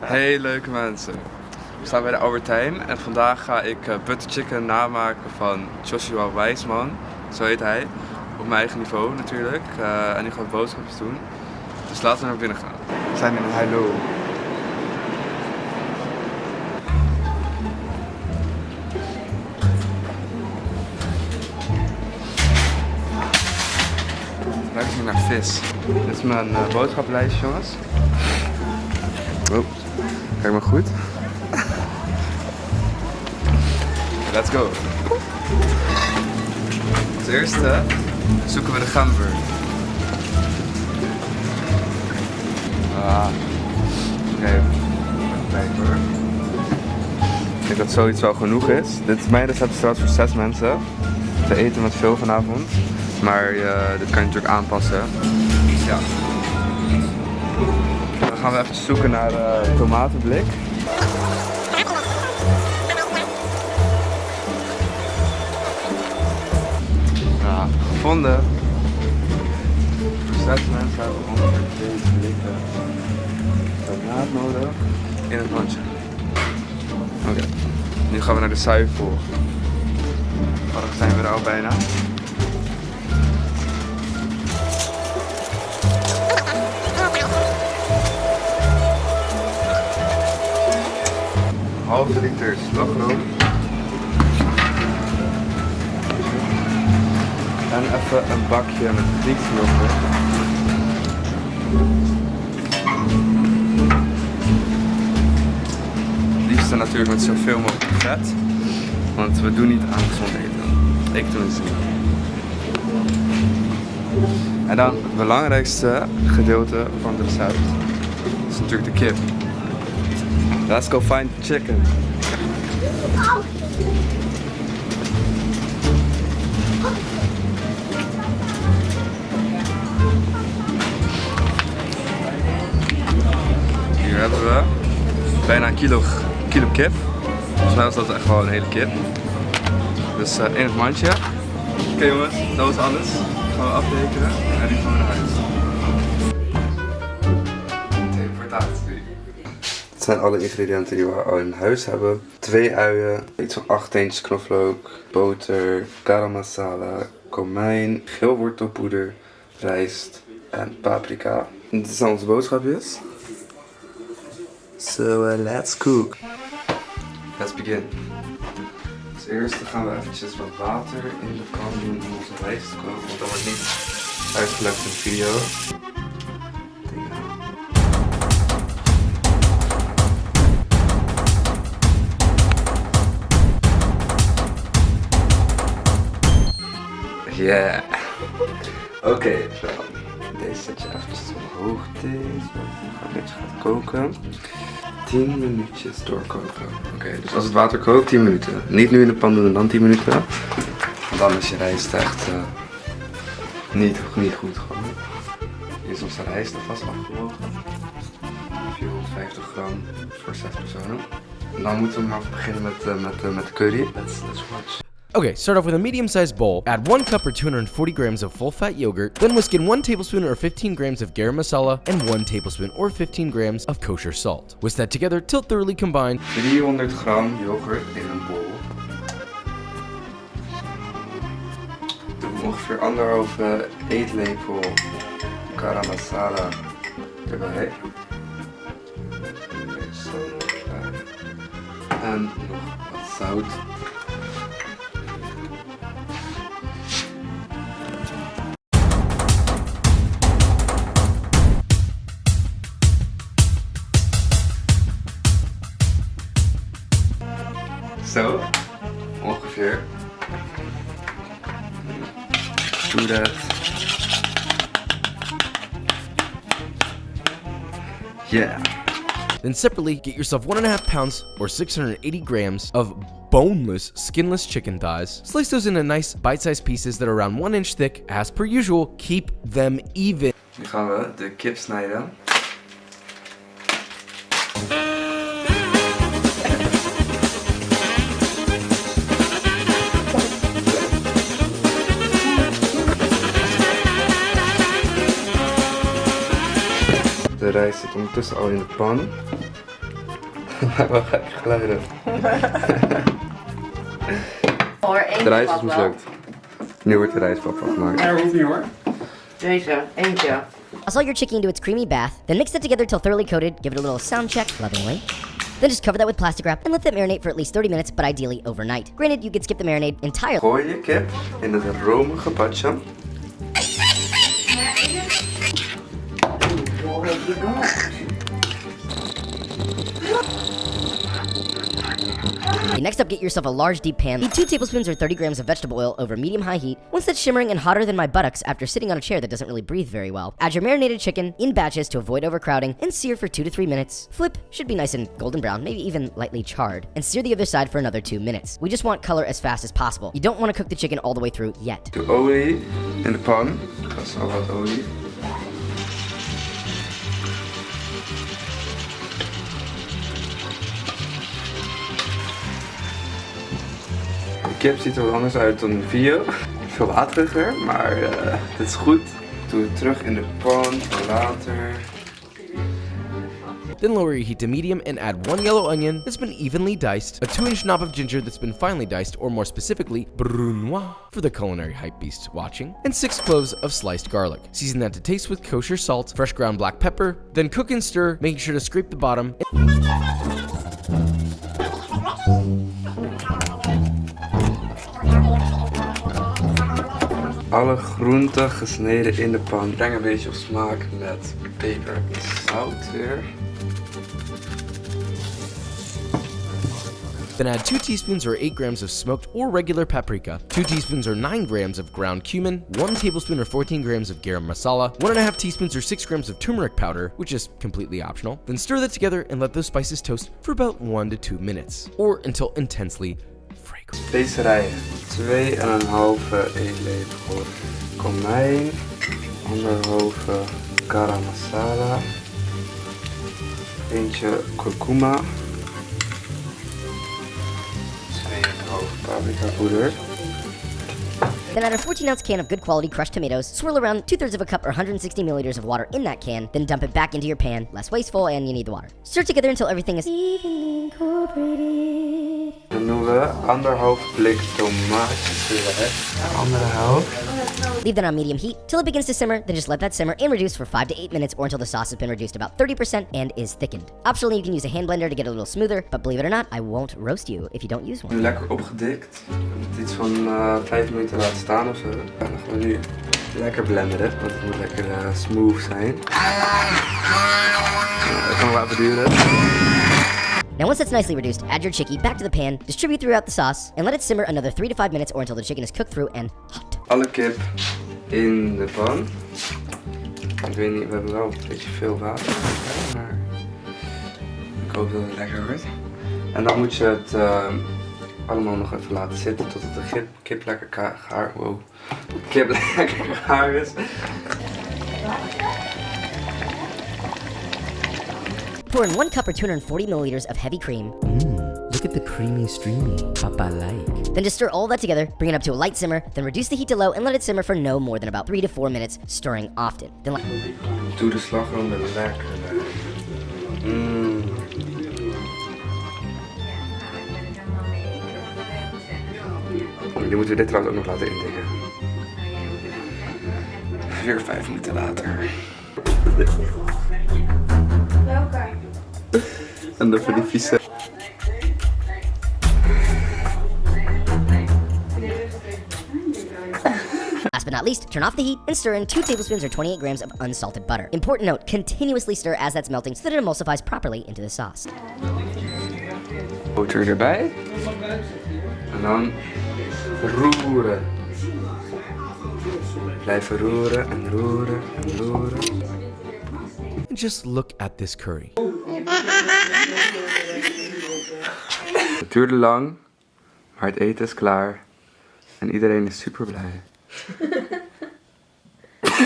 Hey leuke mensen, we staan bij de Albert Heijn en vandaag ga ik butter chicken namaken van Joshua Weissman, zo heet hij, op mijn eigen niveau natuurlijk. En ik ga boodschapjes doen, dus laten we naar binnen gaan. We zijn in een Laszlo. Ruikt hier naar vis. Dit is mijn boodschappenlijstje, jongens. Oh, kijk maar goed. Let's go. Als eerste zoeken we de gember. Oké. Kijken hoor. Ik denk dat zoiets wel genoeg is. Dit is mijn recept trouwens voor 6 mensen. We eten met veel vanavond. Maar dit kan je natuurlijk aanpassen. Dus ja. Dan gaan we even zoeken naar tomatenblik. Ja, gevonden. Voor 6 mensen hebben we ongeveer 2 blikken tomaat nodig in het mandje. Oké, nu gaan we naar de zuivel. Daar zijn we er al bijna. Halve liter slagroom. En even een bakje met frietknoppen. Liefst natuurlijk met zoveel mogelijk vet. Want we doen niet aan gezond eten. Ik doe het niet. En dan het belangrijkste gedeelte van het recept is natuurlijk de kip. Let's go find chicken. Hier hebben we bijna een kilo kip. Volgens mij was dat echt wel een hele kip. Dus in het mandje. Oké jongens, dat was alles. Gaan we afrekenen en nu gaan we naar huis. Dit zijn alle ingrediënten die we al in huis hebben. 2 uien, iets van 8 teentjes knoflook, boter, garam masala, komijn, geel wortelpoeder, rijst en paprika. Dit zijn onze boodschapjes. So let's cook. Let's begin. Als eerste gaan we eventjes wat water in de kan doen om onze rijst te koken, want dat wordt niet uitgelegd in de video. Yeah. Oké, deze zet je eventjes omhoog, zodat het een beetje gaat koken. 10 minuutjes doorkoken. Oké, dus als het water kookt, 10 minuten. Niet nu in de pan doen en dan 10 minuten. Want dan is je rijst echt niet goed gewoon. Hier is onze rijst alvast afgewogen. 450 gram voor 6 personen. En dan moeten we maar beginnen met de curry. Let's watch. Okay, start off with a medium-sized bowl. Add 1 cup or 240 grams of full-fat yogurt. Then whisk in 1 tablespoon or 15 grams of garam masala and 1 tablespoon or 15 grams of kosher salt. Whisk that together till thoroughly combined. 300 gram yoghurt in een bol. Doe ongeveer 1,5 eetlepel garam masala erbij. En nog wat zout. Zo, ongeveer. Do that. Yeah. Then separately, get yourself 1.5 pounds or 680 grams of boneless, skinless chicken thighs. Slice those into nice bite-sized pieces that are around 1 inch thick. As per usual, keep them even. Nu gaan we de kip snijden. De rijst zit ondertussen al in de pan. Maar wel gekke geluiden. Hoor, eentje De rijst is pap wel. mislukt. Nu wordt de rijstpap van gemaakt. Dat hoeft niet hoor. Deze, eentje. Toss all your chicken into its creamy bath, then mix it together till thoroughly coated, give it a little sound check, lovingly. Then just cover that with plastic wrap and let that marinate for at least 30 minutes, but ideally overnight. Granted, you could skip the marinade entirely. Gooi je kip in het romige badje. Next up, get yourself a large deep pan. Heat 2 tablespoons or 30 grams of vegetable oil over medium-high heat. Once that's shimmering and hotter than my buttocks after sitting on a chair that doesn't really breathe very well, add your marinated chicken in batches to avoid overcrowding and sear for 2 to 3 minutes. Flip, should be nice and golden brown, maybe even lightly charred, and sear the other side for another 2 minutes. We just want color as fast as possible. You don't want to cook the chicken all the way through yet. Doe olie in de pan. Dat is al wat olie. De kip ziet er wat anders uit dan de video. Veel wateriger, maar dit is goed. Doe het terug in de pan voor later. Then lower your heat to medium and add 1 yellow onion that's been evenly diced, a 2-inch knob of ginger that's been finely diced, or more specifically, brunoise for the culinary hype beasts watching, and 6 cloves of sliced garlic. Season that to taste with kosher salt, fresh ground black pepper, then cook and stir, making sure to scrape the bottom. Alle groenten gesneden in de pan. Breng een beetje op smaak met peper en zout weer. Then add 2 teaspoons or 8 grams of smoked or regular paprika, 2 teaspoons or 9 grams of ground cumin, 1 tablespoon or 14 grams of garam masala, 1.5 teaspoons or 6 grams of turmeric powder, which is completely optional. Then stir that together and let those spices toast for about 1 to 2 minutes, or until intensely fragrant. Specerijen. 2,5 eetlepel komijn, 1,5 garam masala, eentje kurkuma, 2,5 paprika poeder. Then add a 14-ounce can of good quality crushed tomatoes, swirl around 2/3 of a cup or 160 milliliters of water in that can, then dump it back into your pan, less wasteful and you need the water. Stir together until everything is evenly incorporated. Dan doen we 1,5 blik tomaatjes, andere helft. Leave that on medium heat till it begins to simmer, then just let that simmer and reduce for 5 to 8 minutes or until the sauce has been reduced about 30% and is thickened. Optionally, you can use a hand blender to get it a little smoother, but believe it or not, I won't roast you if you don't use one. Nu lekker opgedikt. Met iets van 5 minuten laten staan of zo. En dan gaan we nu lekker blenderen, want het moet lekker smooth zijn. Dat kan wel even duren. Now once that's nicely reduced, add your chickie back to the pan, distribute throughout the sauce, and let it simmer another 3 to 5 minutes or until the chicken is cooked through and hot. Alle kip in de pan. Ik weet niet, we hebben wel een beetje veel water, maar ik hoop dat het lekker wordt. En dan moet je het allemaal nog even laten zitten totdat de kip lekker gaar, kip lekker gaar is. Pour in 1 cup or 240 milliliters of heavy cream. Look at the creamy streamy, Papa like. Then just stir all that together, bring it up to a light simmer, then reduce the heat to low and let it simmer for no more than about 3 to 4 minutes, stirring often. Then Doe de slagroom er lekker bij. Nu moeten we dit trouwens ook nog laten indikken. Weer 5 minuten later. En dan voor die vieze. last but not least, turn off the heat and stir in 2 tablespoons or 28 grams of unsalted butter. Important note, continuously stir as that's melting so that it emulsifies properly into the sauce. Boter erbij. En dan roeren. Blijven roeren en roeren en roeren. And just look at this curry. Het duurde lang, maar het eten is klaar. En iedereen is super blij.